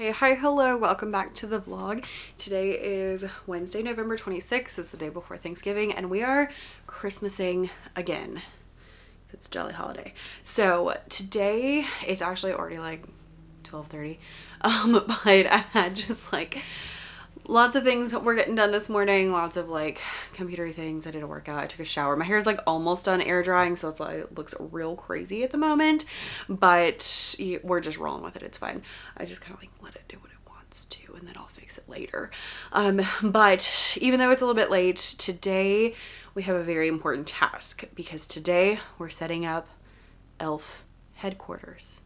Hey, hi, hello, welcome back to the vlog. Today is Wednesday, November 26th. It's the day before Thanksgiving, and we are Christmasing again. It's Jelly Holiday. So today, it's actually already like 12:30, but I had just like lots of things were getting done this morning, lots of like computer things. I did a workout, I took a shower. My hair is like almost done air drying, so it's like it looks real crazy at the moment, but we're just rolling with it. It's fine. I just kind of like let it do what it wants to, and then I'll fix it later. But even though it's a little bit late, today we have a very important task because today we're setting up elf headquarters.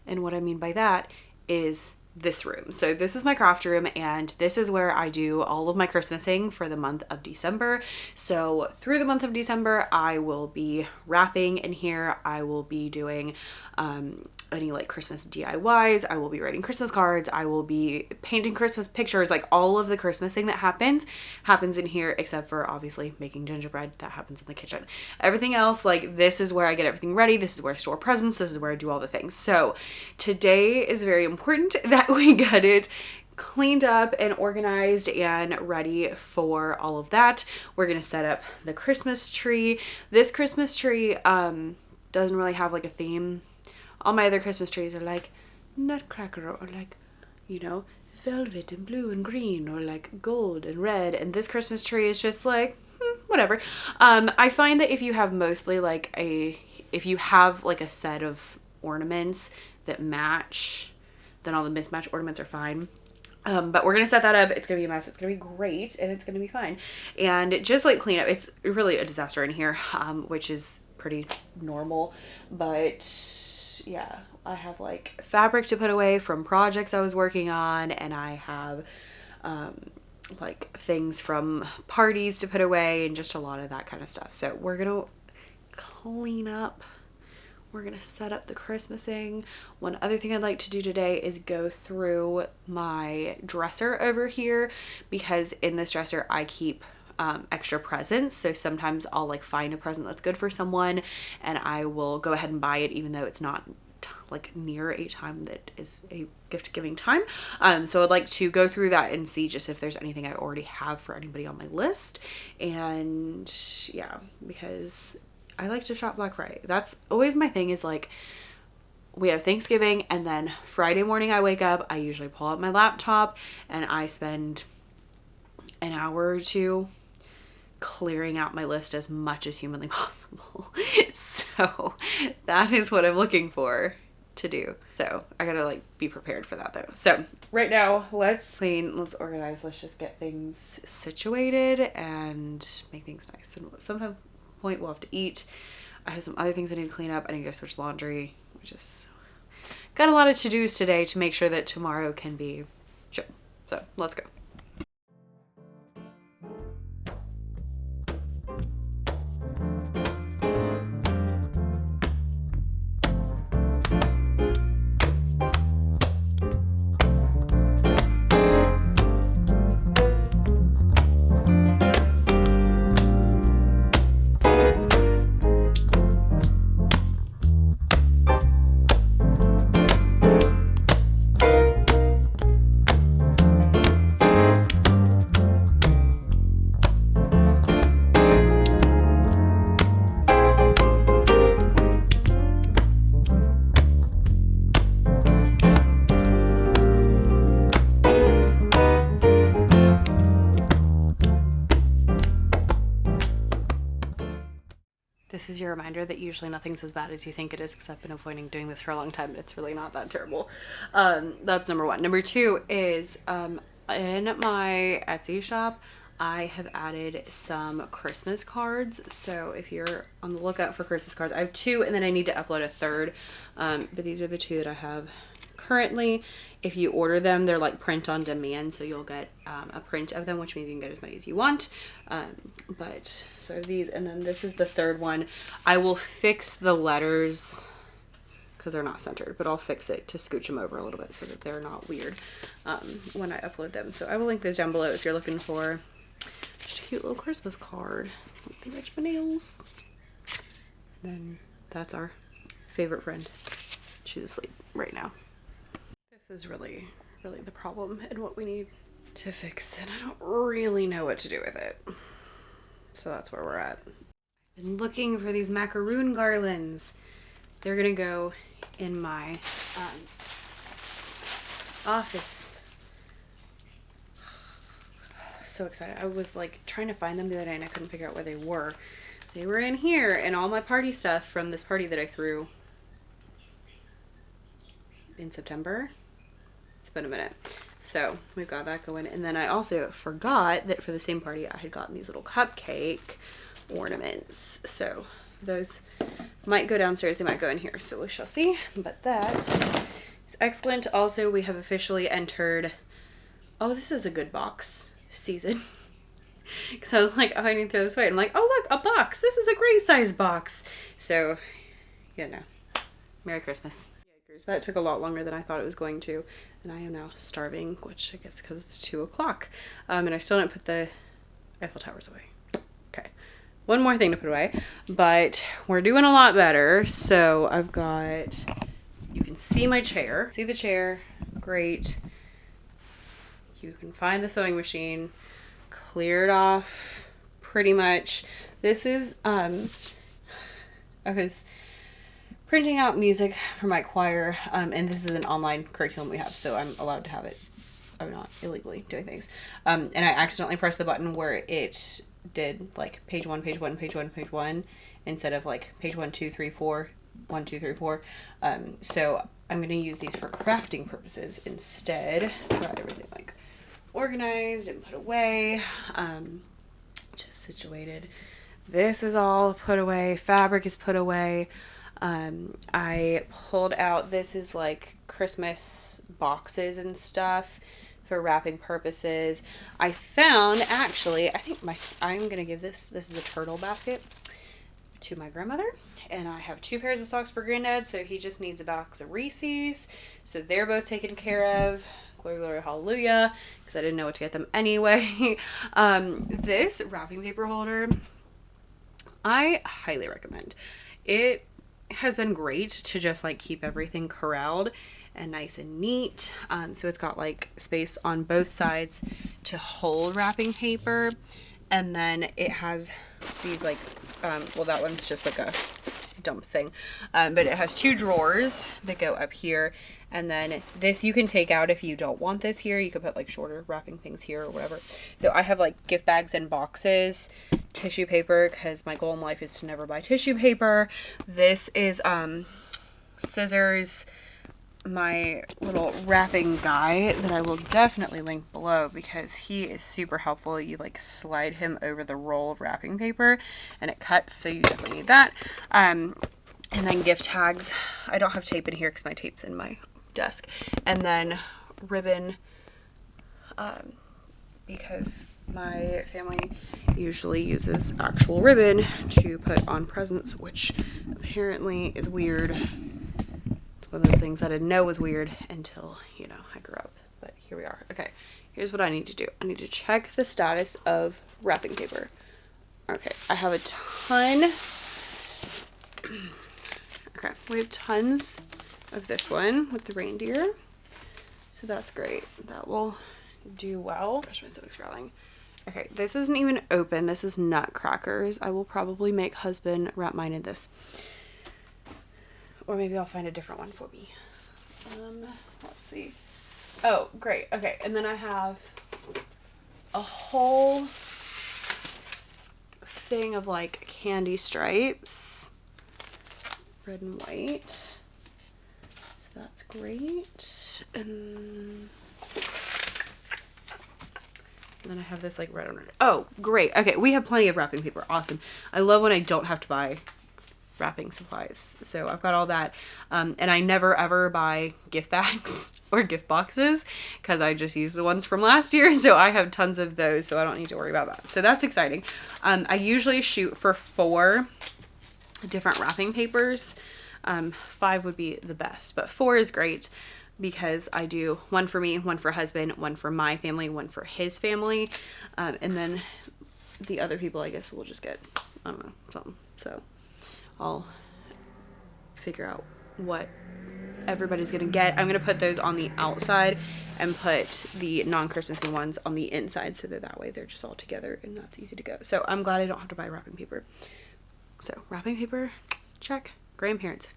And what I mean by that is this room. So this is my craft room, and this is where I do all of my Christmasing for the month of December. So through the month of December, I will be wrapping in here. I will be doing any like Christmas DIYs. I will be writing Christmas cards. I will be painting Christmas pictures. Like all of the Christmasing that happens in here, except for obviously making gingerbread. That happens in the kitchen. Everything else, like this is where I get everything ready. This is where I store presents. This is where I do all the things. So today is very important that we get it cleaned up and organized and ready for all of that. We're gonna set up the Christmas tree. This Christmas tree doesn't really have like a theme. All my other Christmas trees are like nutcracker or like, you know, velvet and blue and green or like gold and red. And this Christmas tree is just like, whatever. I find that if you have mostly like if you have like a set of ornaments that match, then all the mismatched ornaments are fine. But we're going to set that up. It's going to be a mess. It's going to be great, and it's going to be fine. And just like clean up, it's really a disaster in here, which is pretty normal. But yeah, I have like fabric to put away from projects I was working on, and I have like things from parties to put away and just a lot of that kind of stuff. So we're going to clean up. We're going to set up the Christmasing. One other thing I'd like to do today is go through my dresser over here, because in this dresser I keep extra presents. So sometimes I'll like find a present that's good for someone and I will go ahead and buy it even though it's not like near a time that is a gift giving time. So I'd like to go through that and see just if there's anything I already have for anybody on my list. And yeah, because I like to shop Black Friday. That's always my thing, is like we have Thanksgiving and then Friday morning I wake up, I usually pull out my laptop and I spend an hour or two clearing out my list as much as humanly possible. So that is what I'm looking for to do. So I gotta like be prepared for that though. So right now, let's clean, let's organize, let's just get things situated and make things nice. And sometimes point we'll have to eat. I have some other things I need to clean up. I need to go switch laundry. We just got a lot of to-dos today to make sure that tomorrow can be chill. So let's go. This is your reminder that usually nothing's as bad as you think it is, because I've been avoiding doing this for a long time. It's really not that terrible. That's number one. Number two is in my Etsy shop, I have added some Christmas cards. So if you're on the lookout for Christmas cards, I have two and then I need to upload a third. But these are the two that I have currently. If you order them, they're like print on demand, so you'll get a print of them, which means you can get as many as you want. But so I have these, and then this is the third one. I will fix the letters because they're not centered, but I'll fix it to scooch them over a little bit so that they're not weird when I upload them. So I will link those down below if you're looking for just a cute little Christmas card. They match my nails. And then that's our favorite friend. She's asleep right now. This is really the problem and what we need to fix, and I don't really know what to do with it. So that's where we're at. I've been looking for these macaroon garlands. They're gonna go in my office. So excited. I was like trying to find them the other day and I couldn't figure out where they were. They were in here, and all my party stuff from this party that I threw in September. It's been a minute. So we've got that going. And then I also forgot that for the same party I had gotten these little cupcake ornaments. So those might go downstairs, they might go in here, so we shall see. But that is excellent. Also, we have officially entered, oh, this is a good box season. Because I was like, oh, I need to throw this away. I'm like, oh, look, a box. This is a great size box. So, yeah, no. Merry Christmas. That took a lot longer than I thought it was going to. And I am now starving, which I guess because it's 2 o'clock. And I still didn't put the Eiffel Towers away. Okay. One more thing to put away. But we're doing a lot better. So I've got, you can see my chair. See the chair. Great. You can find the sewing machine. Cleared off pretty much. This is, I was printing out music for my choir, and this is an online curriculum we have, so I'm allowed to have it. I'm not illegally doing things. And I accidentally pressed the button where it did like page 1, page 1, page 1, page 1, instead of like page 1, 2, 3, 4, 1, 2, 3, 4. So I'm going to use these for crafting purposes instead. Got everything like organized and put away, just situated. This is all put away. Fabric is put away. I pulled out, this is like Christmas boxes and stuff for wrapping purposes. I found, actually, I think I'm gonna give this is a turtle basket to my grandmother, and I have 2 pairs of socks for granddad, so he just needs a box of Reese's, so they're both taken care of. Glory, glory, hallelujah, because I didn't know what to get them anyway. This wrapping paper holder, I highly recommend. It has been great to just like keep everything corralled and nice and neat. So it's got like space on both sides to hold wrapping paper, and then it has these like, well, that one's just like a dump thing, but it has 2 drawers that go up here, and then this you can take out if you don't want this here. You could put like shorter wrapping things here or whatever. So I have like gift bags and boxes, tissue paper, because my goal in life is to never buy tissue paper. This is scissors, my little wrapping guy that I will definitely link below because he is super helpful. You like slide him over the roll of wrapping paper and it cuts, so you definitely need that. And then gift tags. I don't have tape in here because my tape's in my desk. And then ribbon, because my family usually uses actual ribbon to put on presents, which apparently is weird. It's one of those things that I didn't know was weird until, you know, I grew up. But here we are. Okay, here's what I need to do. I need to check the status of wrapping paper. Okay, I have a ton. Okay, we have tons of this one with the reindeer. So that's great. That will do well. Gosh, my stomach's growling. Okay, this isn't even open. This is nutcrackers. I will probably make husband wrap mine in this. Or maybe I'll find a different one for me. Let's see. Oh, great. Okay, and then I have a whole thing of like candy stripes. Red and white. So that's great. And then I have this like red on it. Oh, great. Okay, we have plenty of wrapping paper. Awesome. I love when I don't have to buy wrapping supplies. So I've got all that. And I never ever buy gift bags or gift boxes because I just use the ones from last year. So I have tons of those, so I don't need to worry about that. So that's exciting. I usually shoot for 4 different wrapping papers. 5 would be the best, but 4 is great because I do 1 for me, 1 for husband, 1 for my family, 1 for his family, and then the other people I guess will just get, I don't know, something. So I'll figure out what everybody's gonna get. I'm gonna put those on the outside and put the non-Christmassy ones on the inside so that way they're just all together and that's easy to go. So I'm glad I don't have to buy wrapping paper. So wrapping paper, check. Grandparents,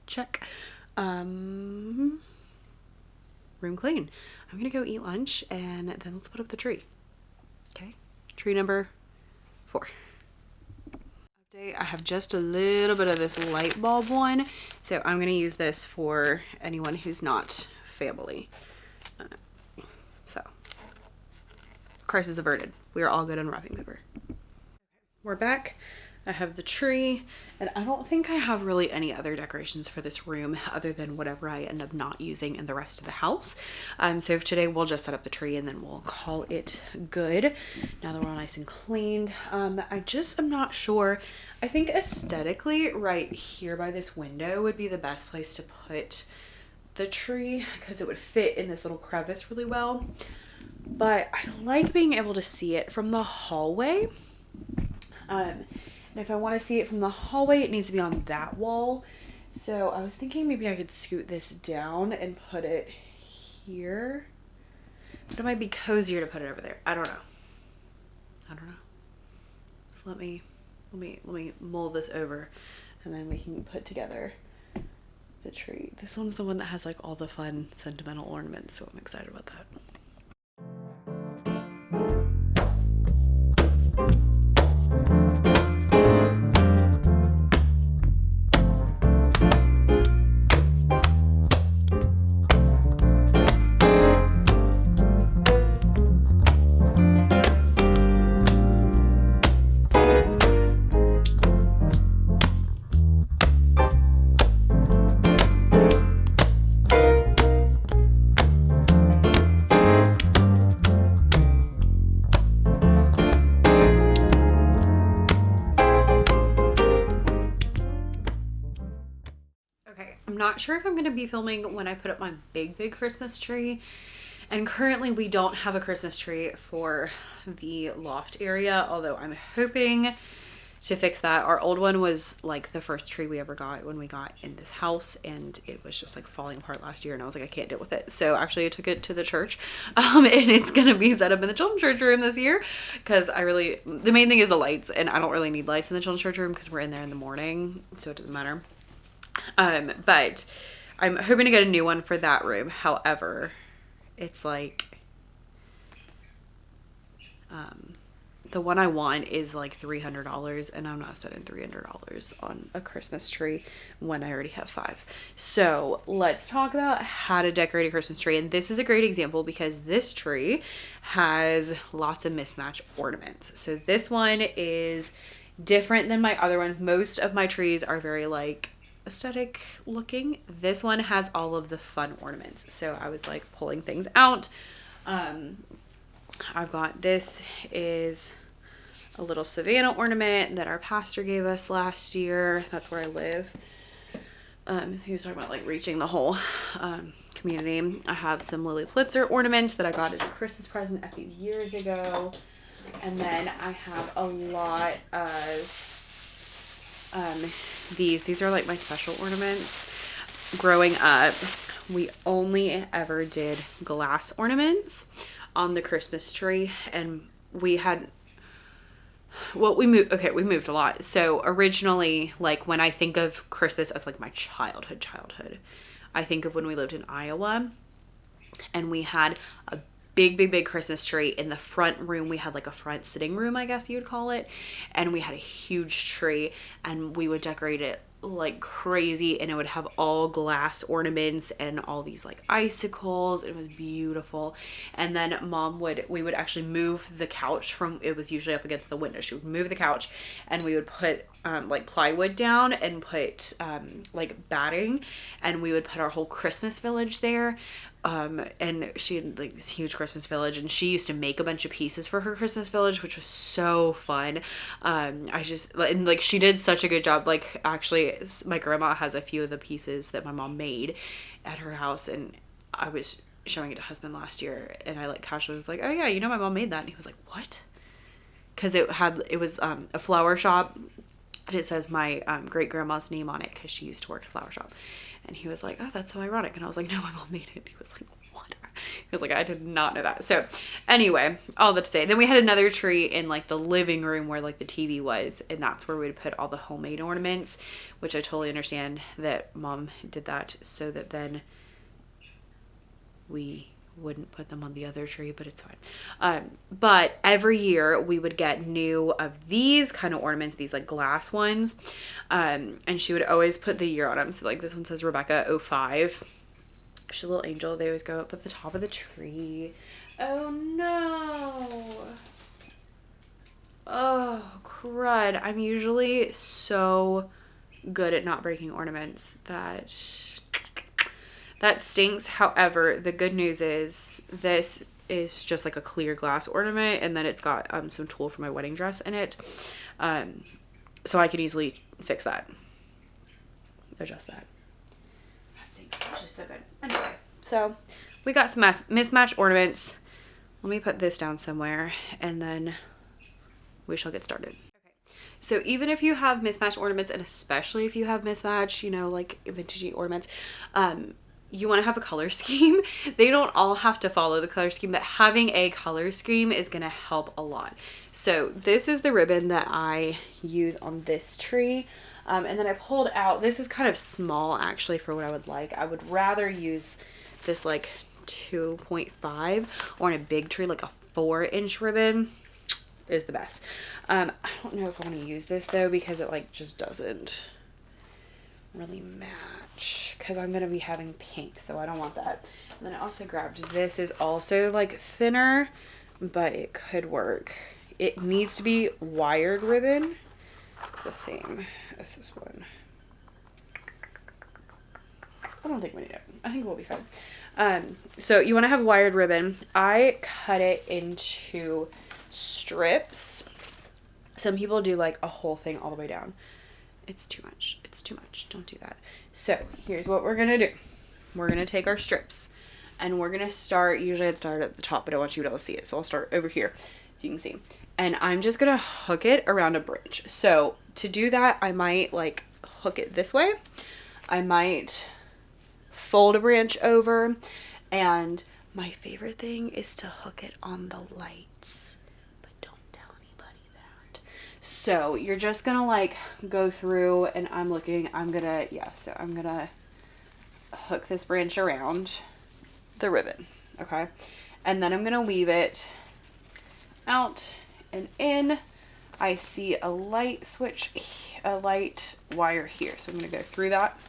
check. Room clean. I'm gonna go eat lunch and then let's put up the tree. Okay, tree number 4. I have just a little bit of this light bulb one, so I'm going to use this for anyone who's not family. So, crisis averted. We are all good on wrapping paper. We're back. I have the tree, and I don't think I have really any other decorations for this room other than whatever I end up not using in the rest of the house. So today we'll just set up the tree and then we'll call it good. Now that we're all nice and cleaned, I just am not sure. I think aesthetically right here by this window would be the best place to put the tree because it would fit in this little crevice really well. But I like being able to see it from the hallway. And if I want to see it from the hallway, it needs to be on that wall. So I was thinking maybe I could scoot this down and put it here. But it might be cozier to put it over there. I don't know. So let me mold this over and then we can put together the tree. This one's the one that has like all the fun sentimental ornaments, so I'm excited about that. I'm not sure if I'm going to be filming when I put up my big Christmas tree. And currently we don't have a Christmas tree for the loft area, although I'm hoping to fix that. Our old one was like the first tree we ever got when we got in this house, and it was just like falling apart last year, and I was like, I can't deal with it. So actually I took it to the church, and it's gonna be set up in the children's church room this year because the main thing is the lights, and I don't really need lights in the children's church room because we're in there in the morning, so it doesn't matter. But I'm hoping to get a new one for that room. However, it's like the one I want is like $300, and I'm not spending $300 on a Christmas tree when I already have 5. So let's talk about how to decorate a Christmas tree. And this is a great example because this tree has lots of mismatched ornaments. So this one is different than my other ones. Most of my trees are very like aesthetic looking. This one has all of the fun ornaments. So I was like pulling things out. I've got, this is a little Savannah ornament that our pastor gave us last year. That's where I live. So he was talking about like reaching the whole community. I have some Lily Pulitzer ornaments that I got as a Christmas present a few years ago. And then I have a lot of these are like my special ornaments. Growing up, we only ever did glass ornaments on the Christmas tree, and we moved a lot. So originally, like when I think of Christmas as like my childhood, I think of when we lived in Iowa and we had a big Christmas tree in the front room. We had like a front sitting room, I guess you would call it, and we had a huge tree, and we would decorate it like crazy, and it would have all glass ornaments and all these like icicles. It was beautiful. And then we would actually move the couch from, it was usually up against the window. She would move the couch, and we would put like plywood down and put like batting, and we would put our whole Christmas village there. And she had like this huge Christmas village, and she used to make a bunch of pieces for her Christmas village, which was so fun. And like she did such a good job. Like actually my grandma has a few of the pieces that my mom made at her house, and I was showing it to husband last year, and I like casually was like, oh yeah, you know, my mom made that. And he was like, what? Because it was a flower shop, and it says my great grandma's name on it because she used to work at a flower shop. And he was like, oh, that's so ironic. And I was like, no, my mom made it. He was like, what? He was like, I did not know that. So anyway, all that to say, then we had another tree in like the living room where like the TV was, and that's where we would put all the homemade ornaments, which I totally understand that mom did that so that then we wouldn't put them on the other tree, but it's fine. But every year we would get new of these kind of ornaments, these like glass ones, and she would always put the year on them. So like this one says Rebecca 05. She's a little angel. They always go up at the top of the tree. Oh no. Oh crud. I'm usually so good at not breaking ornaments that stinks. However, the good news is this is just like a clear glass ornament, and then it's got some tulle for my wedding dress in it. So I could easily fix that. Adjust that. That stinks. It's just so good. Anyway, so we got some mismatched ornaments. Let me put this down somewhere, and then we shall get started. So even if you have mismatched ornaments, and especially if you have mismatched, you know, like vintagey ornaments, you want to have a color scheme. They don't all have to follow the color scheme, but having a color scheme is going to help a lot. So this is the ribbon that I use on this tree. And then I pulled out, this is kind of small actually for what I would like. I would rather use this like 2.5, or in a big tree, like a 4-inch ribbon is the best. I don't know if I want to use this though, because it like just doesn't really match, because I'm going to be having pink, so I don't want that. And then I also grabbed, this is also like thinner, but it could work. It needs to be wired ribbon, the same as this one. I don't think we need it. I think we'll be fine. So you want to have wired ribbon. I cut it into strips. Some people do like a whole thing all the way down. It's too much. It's too much. Don't do that. So here's what we're going to do. We're going to take our strips, and we're going to start, usually I'd start at the top, but I want you to be able to see it. So I'll start over here so you can see. And I'm just going to hook it around a branch. So to do that, I might like hook it this way. I might fold a branch over, and my favorite thing is to hook it on the lights, but don't tell anybody that. So you're just gonna like go through, and I'm gonna hook this branch around the ribbon, okay? And then I'm gonna weave it out and in. I see a light switch, a light wire here, so I'm gonna go through that.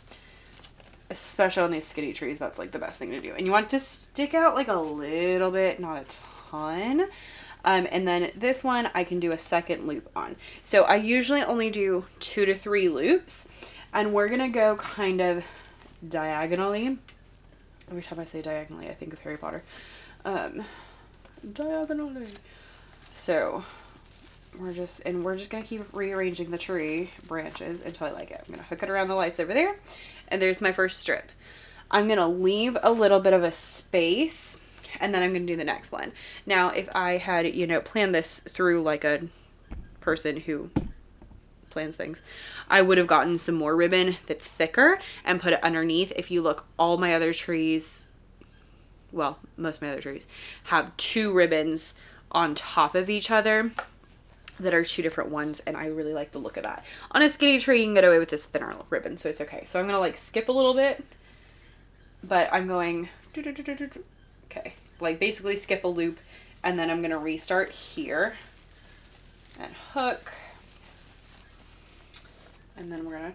Especially on these skinny trees, that's like the best thing to do. And you want it to stick out like a little bit, not a ton. And then this one I can do a second loop on. So I usually only do 2 to 3 loops, and we're gonna go kind of diagonally. Every time I say diagonally, I think of Harry Potter. Diagonally. So we're just gonna keep rearranging the tree branches until I like it. I'm gonna hook it around the lights over there, and there's my first strip. I'm gonna leave a little bit of a space, and then I'm gonna do the next one. Now, if I had, you know, planned this through like a person who plans things, I would have gotten some more ribbon that's thicker and put it underneath. If you look, all my other trees, well, most of my other trees have 2 ribbons on top of each other that are 2 different ones, and I really like the look of that. On a skinny tree, you can get away with this thinner ribbon, so it's okay. So I'm gonna like skip a little bit, but I'm going, okay, like basically skip a loop, and then I'm gonna restart here and hook, and then we're gonna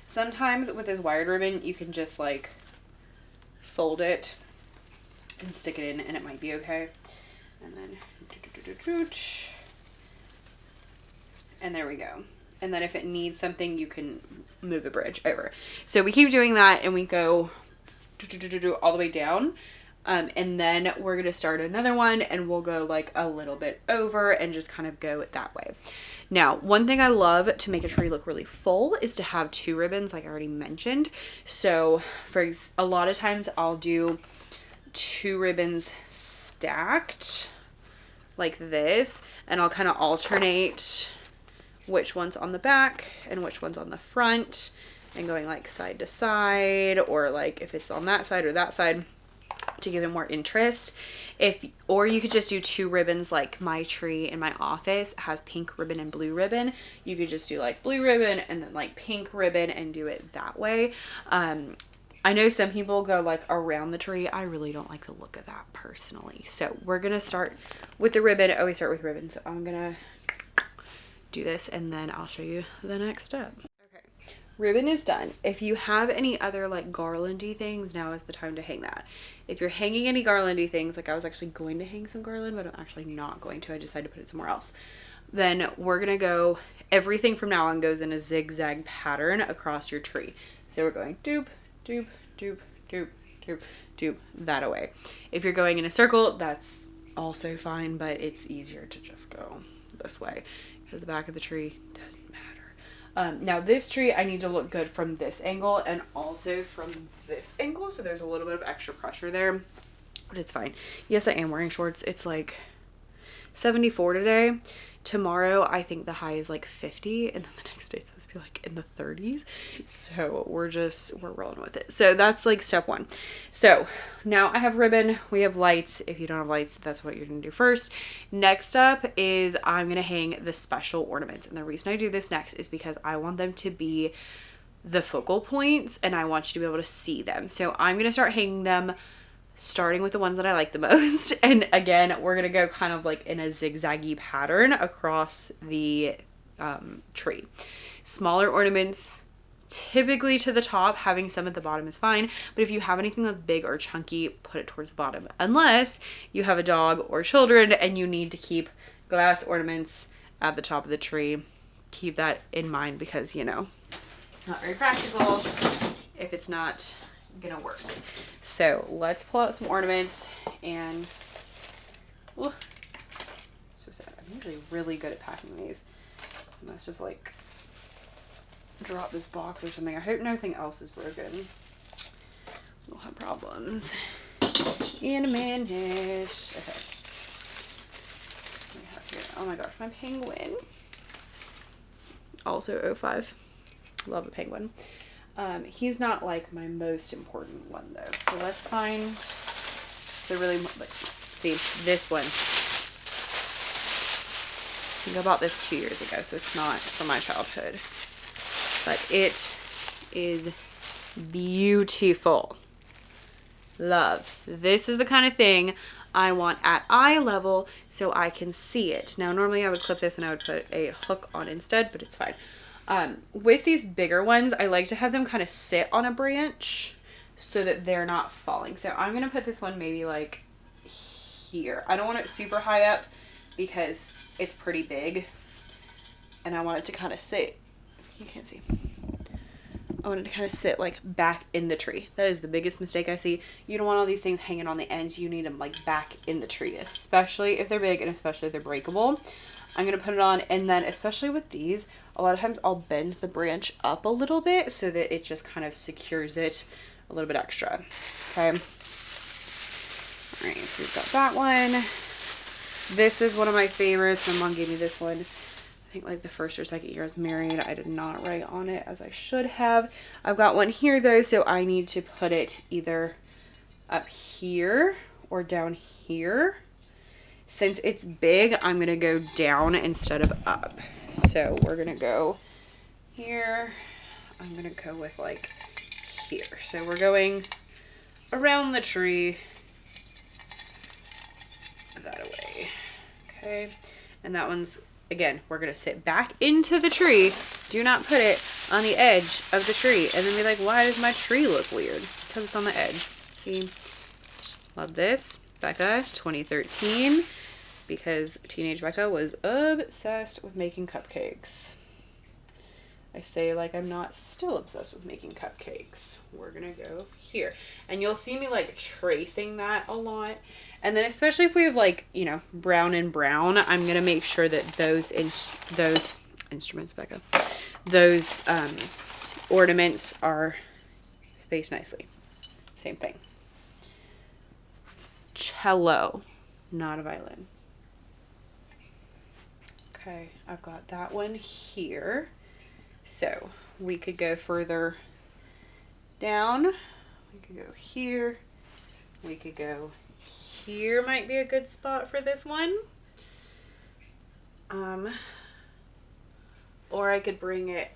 Sometimes with this wired ribbon, you can just like fold it and stick it in, and it might be okay. And then and there we go. And then if it needs something, you can move a bridge over. So we keep doing that, and we go all the way down. And then we're going to start another one, and we'll go like a little bit over and just kind of go that way. Now, one thing I love to make a tree look really full is to have 2 ribbons, like I already mentioned. So for a lot of times I'll do 2 ribbons stacked like this, and I'll kind of alternate which one's on the back and which one's on the front, and going like side to side, or like if it's on that side or that side, to give it more interest. Or you could just do 2 ribbons, like my tree in my office has pink ribbon and blue ribbon. You could just do like blue ribbon and then like pink ribbon and do it that way. I know some people go like around the tree. I really don't like the look of that personally. So we're gonna start with the ribbon. I always start with ribbon. So I'm gonna do this and then I'll show you the next step. Ribbon is done. If you have any other like garlandy things, now is the time to hang that. If you're hanging any garlandy things, like I was actually going to hang some garland, but I'm actually not going to. I decided to put it somewhere else. Then we're going to go, everything from now on goes in a zigzag pattern across your tree. So we're going doop, doop, doop, doop, doop, doop, that away. If you're going in a circle, that's also fine, but it's easier to just go this way because the back of the tree doesn't matter. Now this tree, I need to look good from this angle and also from this angle. So there's a little bit of extra pressure there, but it's fine. Yes, I am wearing shorts. It's like 74 today. Tomorrow, I think the high is like 50, and then the next day it's supposed to be like in the 30s. So we're rolling with it. So that's like step 1. So now I have ribbon, we have lights. If you don't have lights, that's what you're gonna do first. Next up is I'm gonna hang the special ornaments. And the reason I do this next is because I want them to be the focal points and I want you to be able to see them. So I'm gonna start hanging them, starting with the ones that I like the most. And again, we're going to go kind of like in a zigzaggy pattern across the tree. Smaller ornaments, typically to the top. Having some at the bottom is fine. But if you have anything that's big or chunky, put it towards the bottom. Unless you have a dog or children and you need to keep glass ornaments at the top of the tree. Keep that in mind because, you know, it's not very practical if it's not gonna work. So let's pull out some ornaments and so sad. I'm usually really good at packing these. I must have like dropped this box or something. I hope nothing else is broken. We'll have problems in a minute. Okay. What do we have here? Oh my gosh, my penguin. Also 05. Love a penguin. He's not like my most important one though. So let's find the really, like, see this one. I think I bought this 2 years ago, so it's not from my childhood, but it is beautiful. Love. This is the kind of thing I want at eye level so I can see it. Now, normally I would clip this and I would put a hook on instead, but it's fine. With these bigger ones, I like to have them kind of sit on a branch so that they're not falling. So I'm going to put this one maybe like here. I don't want it super high up because it's pretty big and I want it to kind of sit. You can't see. I want it to kind of sit like back in the tree. That is the biggest mistake I see. You don't want all these things hanging on the ends. You need them like back in the tree, especially if they're big and especially if they're breakable. I'm going to put it on, and then especially with these, a lot of times I'll bend the branch up a little bit so that it just kind of secures it a little bit extra. Okay. All right, so we've got that one. This is one of my favorites. My mom gave me this one, I think like the first or second year I was married. I did not write on it as I should have. I've got one here though, so I need to put it either up here or down here. Since it's big, I'm going to go down instead of up. So we're going to go here. I'm going to go with like here. So we're going around the tree that way. Okay. And that one's, again, we're going to sit back into the tree. Do not put it on the edge of the tree. And then be like, why does my tree look weird? Because it's on the edge. See? Love this. Becca, 2013. Because teenage Becca was obsessed with making cupcakes. I say like I'm not still obsessed with making cupcakes. We're gonna go here. And you'll see me like tracing that a lot. And then especially if we have like, you know, brown and brown, I'm gonna make sure that those instruments, Becca, those ornaments are spaced nicely. Same thing. Cello, not a violin. Okay, I've got that one here. So we could go further down. We could go here. We could go here, might be a good spot for this one. Or I could bring it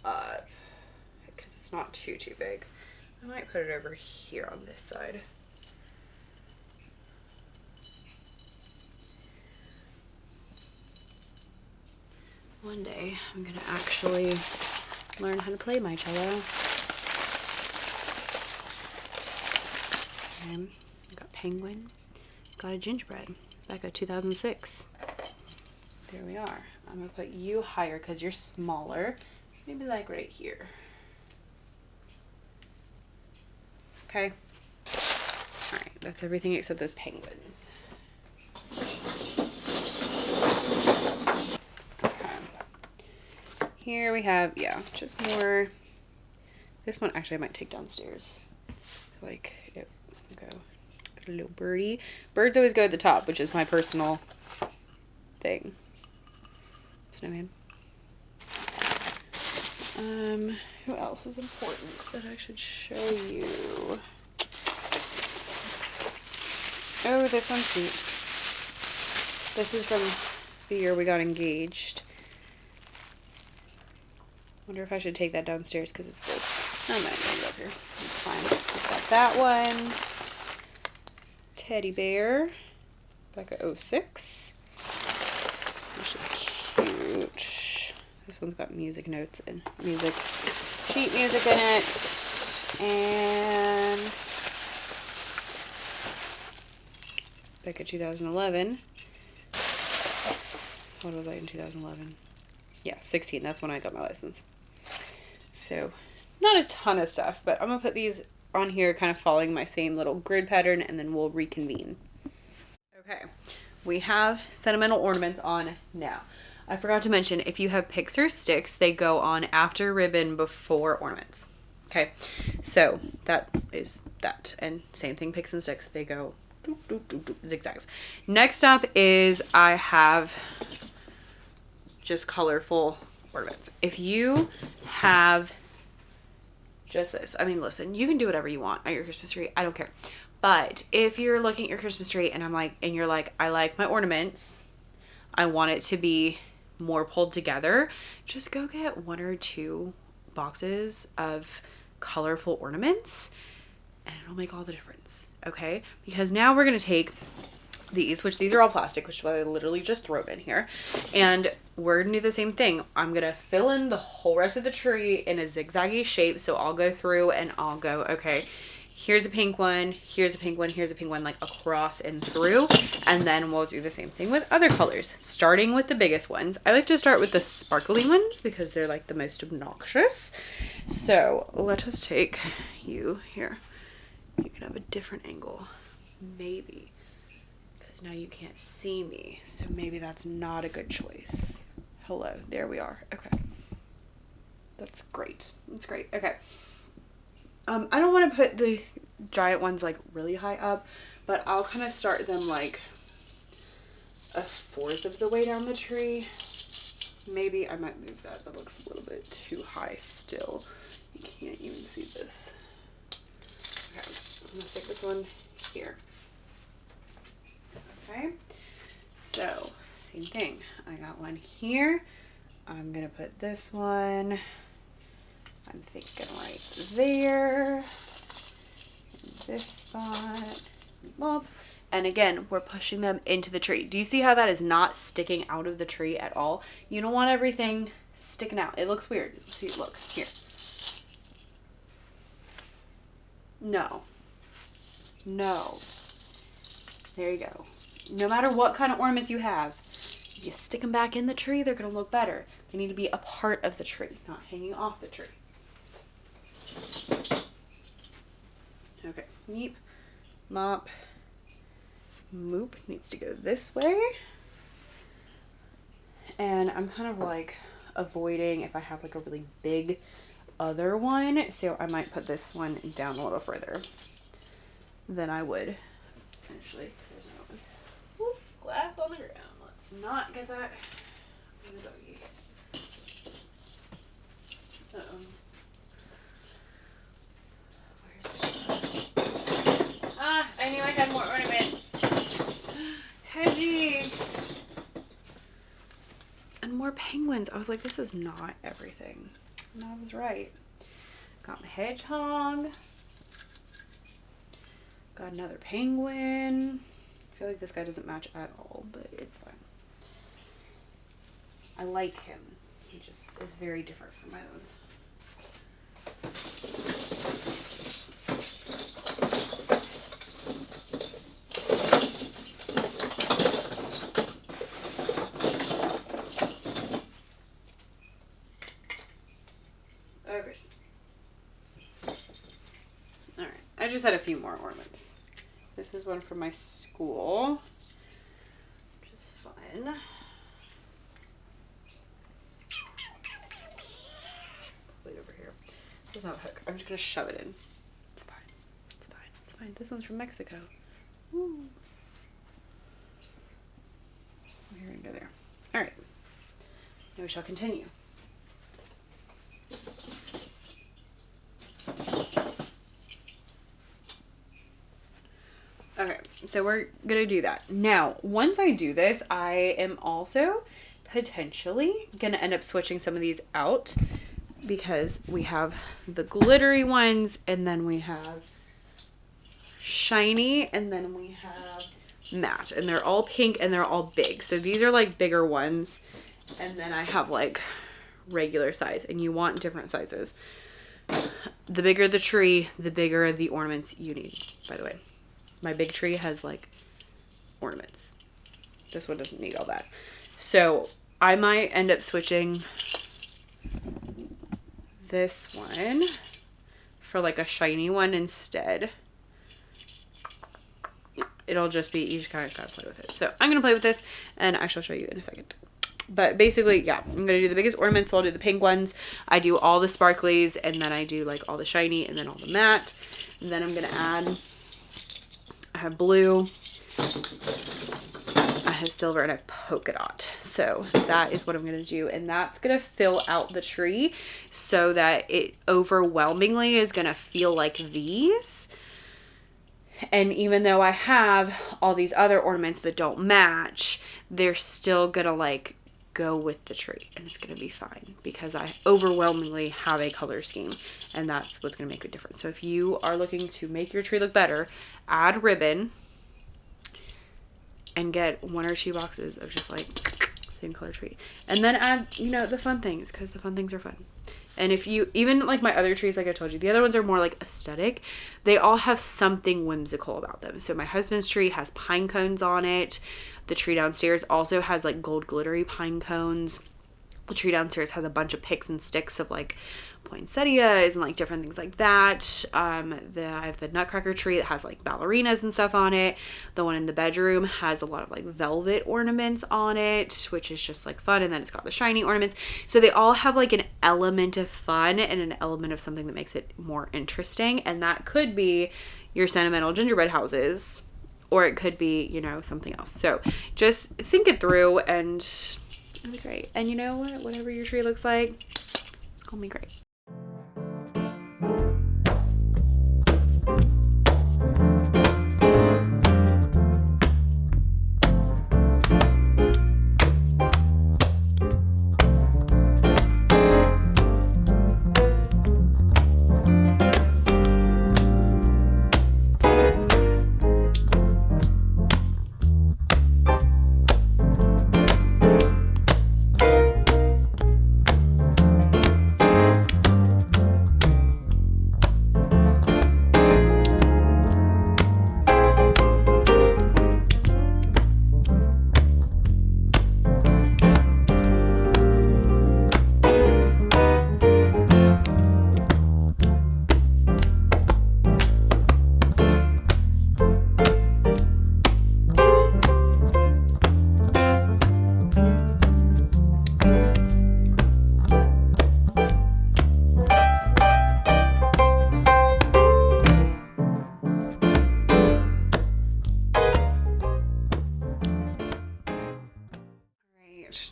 up because it's not too big. I might put it over here on this side. One day I'm gonna actually learn how to play my cello. Okay, got penguin, got a gingerbread, back at 2006. There we are. I'm gonna put you higher because you're smaller. Maybe like right here. Okay. All right, that's everything except those penguins. Okay. Here we have, yeah, just more. This one actually I might take downstairs. Like it go a little birdie. Birds always go at the top, which is my personal thing. Snowman. Who else is important that I should show you? Oh, this one's sweet. This is from the year we got engaged. Wonder if I should take that downstairs because it's gold. I'm not going to go up here. It's fine. Got that one. Teddy bear. Back at 06. It's just cute. This one's got music notes and music, sheet music in it. And back at 2011. What was I in 2011? Yeah, 16. That's when I got my license. So not a ton of stuff, but I'm going to put these on here kind of following my same little grid pattern, and then we'll reconvene. Okay, we have sentimental ornaments on now. I forgot to mention, if you have picks or sticks, they go on after ribbon, before ornaments. Okay, so that is that. And same thing, picks and sticks, they go zigzags. Next up is I have just colorful ornaments. If you have just this, I mean, listen, you can do whatever you want at your Christmas tree. I don't care. But if you're looking at your Christmas tree and you're like, I like my ornaments, I want it to be more pulled together, just go get 1 or 2 boxes of colorful ornaments and it'll make all the difference. Okay, because now we're going to take these, which these are all plastic, which is why I literally just throw it in here, and we're gonna do the same thing. I'm gonna fill in the whole rest of the tree in a zigzaggy shape. So I'll go through and I'll go, okay, here's a pink one, here's a pink one, here's a pink one, like across and through. And then we'll do the same thing with other colors, starting with the biggest ones. I like to start with the sparkly ones because they're like the most obnoxious. So let us take you here. You can have a different angle, maybe. Now you can't see me, so maybe that's not a good choice. Hello, there we are. Okay, that's great. That's great. Okay, I don't want to put the giant ones like really high up, but I'll kind of start them like 1/4 of the way down the tree. Maybe I might move that. That looks a little bit too high still. You can't even see this. Okay, I'm gonna stick this one here. Okay, so same thing. I got one here. I'm gonna put this one, I'm thinking right there, in this spot, and again, we're pushing them into the tree. Do you see how that is not sticking out of the tree at all? You don't want everything sticking out. It looks weird. See, look here. No. No. There you go. No matter what kind of ornaments you have, if you stick them back in the tree, they're going to look better. They need to be a part of the tree, not hanging off the tree. Okay, meep, mop, moop needs to go this way. And I'm kind of like avoiding if I have like a really big other one, so I might put this one down a little further than I would initially. Glass on the ground. Let's not get that in the doggy. Uh-oh. I knew I had more ornaments. Hedgie. And more penguins. I was like, this is not everything. And I was right. Got my hedgehog. Got another penguin. I feel like this guy doesn't match at all, but it's fine. I like him. He just is very different from my others. Okay. Alright. I just had a few more ornaments. This is one from my school, which is fun. Put it over here. There's not a hook. I'm just going to shove it in. It's fine. It's fine. It's fine. This one's from Mexico. Woo. We're going to go there. Alright. Now we shall continue. Okay, so we're gonna do that. Now, once I do this, I am also potentially gonna end up switching some of these out because we have the glittery ones, and then we have shiny, and then we have matte, and they're all pink and they're all big. So these are like bigger ones, and then I have like regular size, and you want different sizes. The bigger the tree, the bigger the ornaments you need, by the way. My big tree has like ornaments. This one doesn't need all that. So I might end up switching this one for like a shiny one instead. It'll just be, you just kind of gotta play with it. So I'm gonna play with this and I shall show you in a second. But basically, yeah, I'm gonna do the biggest ornaments. So I'll do the pink ones. I do all the sparklies, and then I do like all the shiny, and then all the matte. And then I'm gonna add, I have blue, I have silver, and I have polka dot. So that is what I'm going to do. And that's going to fill out the tree so that it overwhelmingly is going to feel like these. And even though I have all these other ornaments that don't match, they're still going to like go with the tree. And it's going to be fine because I overwhelmingly have a color scheme. And that's what's going to make a difference. So if you are looking to make your tree look better, add ribbon and get 1 or 2 boxes of just like same color tree. And then add, you know, the fun things, because the fun things are fun. And if you, even like my other trees, like I told you, the other ones are more like aesthetic. They all have something whimsical about them. So my husband's tree has pine cones on it. The tree downstairs also has like gold glittery pine cones. The tree downstairs has a bunch of picks and sticks of like poinsettias and like different things like that. I have the nutcracker tree that has like ballerinas and stuff on it. The one in the bedroom has a lot of like velvet ornaments on it, which is just like fun. And then it's got the shiny ornaments. So they all have like an element of fun and an element of something that makes it more interesting. And that could be your sentimental gingerbread houses, or it could be, you know, something else. So just think it through and it'll be great. And you know what? Whatever your tree looks like, it's gonna be great.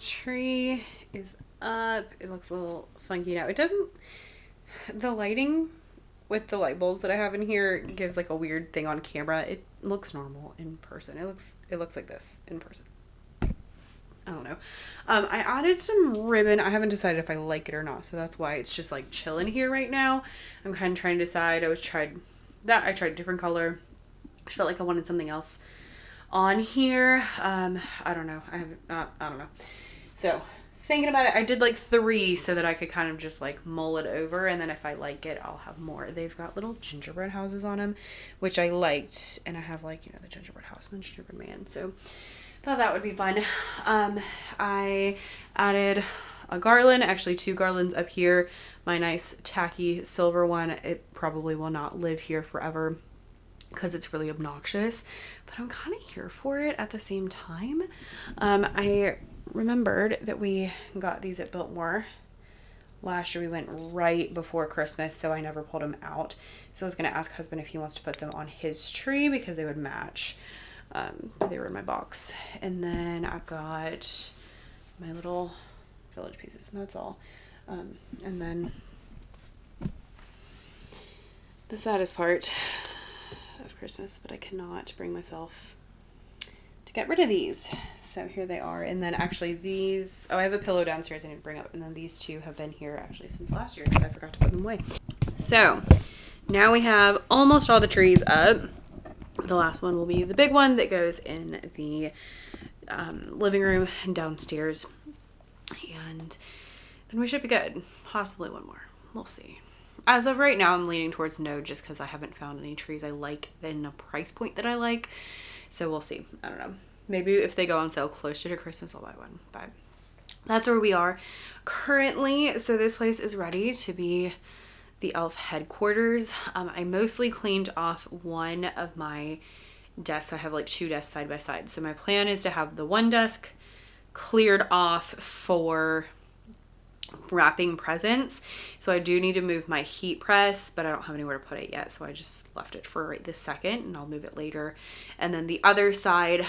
Tree is up. It looks a little funky now. It doesn't, the lighting with the light bulbs that I have in here gives like a weird thing on camera. It looks normal in person. It looks like this in person. I don't know. I added some ribbon. I haven't decided if I like it or not, so that's why it's just like chilling here right now. I'm kind of trying to decide. I tried a different color. I felt like I wanted something else on here. I don't know. I don't know. So thinking about it, I did like 3 so that I could kind of just like mull it over, and then if I like it, I'll have more. They've got little gingerbread houses on them, which I liked, and I have like, you know, the gingerbread house and the gingerbread man, so thought that would be fun. I added a garland, actually 2 garlands up here. My nice tacky silver one. It probably will not live here forever because it's really obnoxious, but I'm kind of here for it at the same time. I remembered that we got these at Biltmore last year. We went right before Christmas, so I never pulled them out. So I was going to ask husband if he wants to put them on his tree because they would match. They were in my box. And then I've got my little village pieces, and that's all. And then the saddest part of Christmas, but I cannot bring myself to get rid of these. So here they are. And then actually these, oh, I have a pillow downstairs I need to bring up. And then these 2 have been here actually since last year because I forgot to put them away. So now we have almost all the trees up. The last one will be the big one that goes in the living room and downstairs. And then we should be good. Possibly one more. We'll see. As of right now, I'm leaning towards no just because I haven't found any trees I like in a price point that I like. So we'll see. I don't know. Maybe if they go on sale closer to Christmas, I'll buy one. But that's where we are currently. So this place is ready to be the elf headquarters. I mostly cleaned off one of my desks. I have like 2 desks side by side. So my plan is to have the one desk cleared off for wrapping presents. So I do need to move my heat press, but I don't have anywhere to put it yet. So I just left it for right this second, and I'll move it later. And then the other side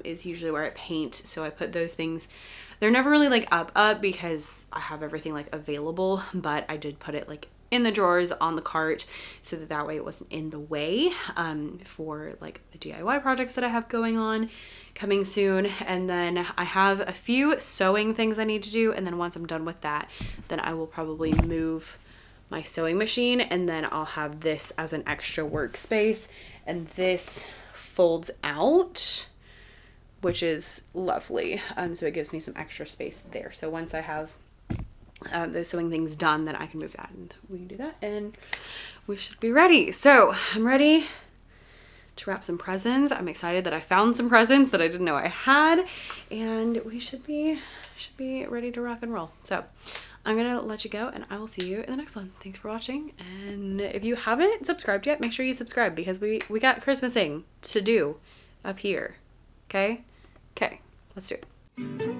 is usually where I paint. So I put those things, they're never really like up because I have everything like available, but I did put it like in the drawers on the cart so that way it wasn't in the way for like the DIY projects that I have going on coming soon. And then I have a few sewing things I need to do, and then once I'm done with that, then I will probably move my sewing machine, and then I'll have this as an extra workspace, and this folds out, which is lovely. So it gives me some extra space there. So once I have the sewing things done, then I can move that and we can do that and we should be ready. So I'm ready to wrap some presents. I'm excited that I found some presents that I didn't know I had, and we should be ready to rock and roll. So I'm gonna let you go, and I will see you in the next one. Thanks for watching, and if you haven't subscribed yet, make sure you subscribe because we got Christmasing to do up here. Okay, let's do it.